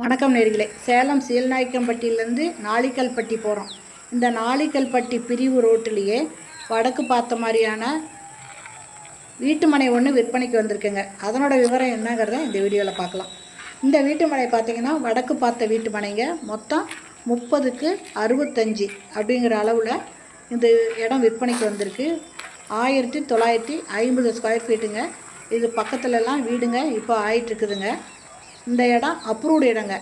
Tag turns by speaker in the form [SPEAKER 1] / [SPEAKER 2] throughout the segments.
[SPEAKER 1] வணக்கம் நேயர்களே, சேலம் சீல்நாயக்கம்பட்டியிலேருந்து நாளிக்கல்பட்டி போகிறோம். இந்த நாளிக்கல்பட்டி பிரிவு ரோட்டிலேயே வடக்கு பார்த்த மாதிரியான வீட்டு மனை ஒன்று விற்பனைக்கு வந்திருக்குங்க. அதனோட விவரம் என்னங்கிறத இந்த வீடியோவில் பார்க்கலாம். இந்த வீட்டு மனை பார்த்திங்கன்னா வடக்கு பார்த்த வீட்டு மனைங்க. மொத்தம் 30க்கு 65 அப்படிங்கிற அளவில் இந்த இடம் விற்பனைக்கு வந்திருக்கு. 1950 ஸ்கொயர் ஃபீட்டுங்க. இது பக்கத்துலலாம் வீடுங்க இப்போ ஆயிட்டுருக்குதுங்க. இந்த இடம் அப்ரூவ்டு இடங்க.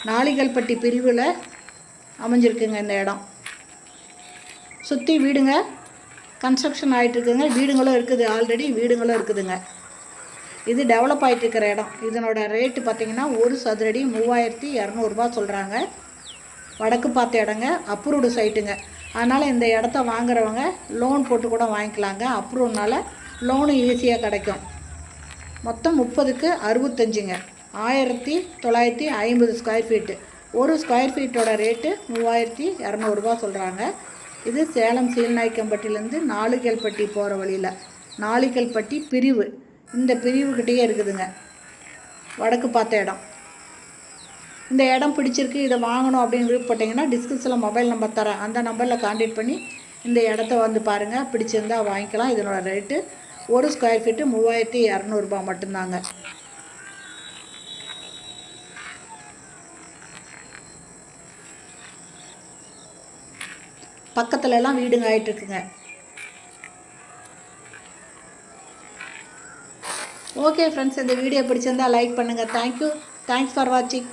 [SPEAKER 1] நாளிக்கல்பட்டி பிரிவில் அமைஞ்சிருக்குங்க இந்த இடம். சுற்றி வீடுங்க கன்ஸ்ட்ரக்ஷன் ஆகிட்டுருக்குங்க. வீடுங்களும் இருக்குது, ஆல்ரெடி வீடுங்களும் இருக்குதுங்க. இது டெவலப் ஆகிட்டுருக்கிற இடம். இதனோட ரேட்டு பார்த்திங்கன்னா ஒரு சதுரடி 3200 சொல்கிறாங்க. வடக்கு பார்த்த இடங்க, அப்ரூவ்டு சைட்டுங்க. அதனால் இந்த இடத்த வாங்குறவங்க லோன் போட்டு கூட வாங்கிக்கலாங்க. அப்ரூவ்னால லோனு ஈஸியாக கிடைக்கும். மொத்தம் 30க்கு 65ங்க. 1950 ஸ்கொயர் ஃபீட்டு. ஒரு ஸ்கொயர் ஃபீட்டோட ரேட்டு 3200 சொல்கிறாங்க. இது சேலம் சீல்நாயக்கம்பட்டிலேருந்து நாளிக்கல்பட்டி போகிற வழியில் நாளிக்கல்பட்டி பிரிவு, இந்த பிரிவுக்கிட்டேயே இருக்குதுங்க வடக்கு பார்த்த இடம். இந்த இடம் பிடிச்சிருக்கு, இதை வாங்கணும் அப்படின்னு விருப்பப்பட்டீங்கன்னா டிஸ்கிரிப்ஷனில் மொபைல் நம்பர் தரேன். அந்த நம்பரில் கான்டாக்ட் பண்ணி இந்த இடத்த வந்து பாருங்கள். பிடிச்சிருந்தால் வாங்கிக்கலாம். இதனோட ரேட்டு ஒரு ஸ்கொயர் ஃபீட்டு 3200 மட்டும்தாங்க. பக்கத்துலலாம் வீடுங்க ஆகிட்டுருக்குங்க. ஓகே ஃப்ரெண்ட்ஸ், இந்த வீடியோ பிடிச்சிருந்தால் லைக் பண்ணுங்கள். தேங்க்ஸ் ஃபார் வாட்சிங்.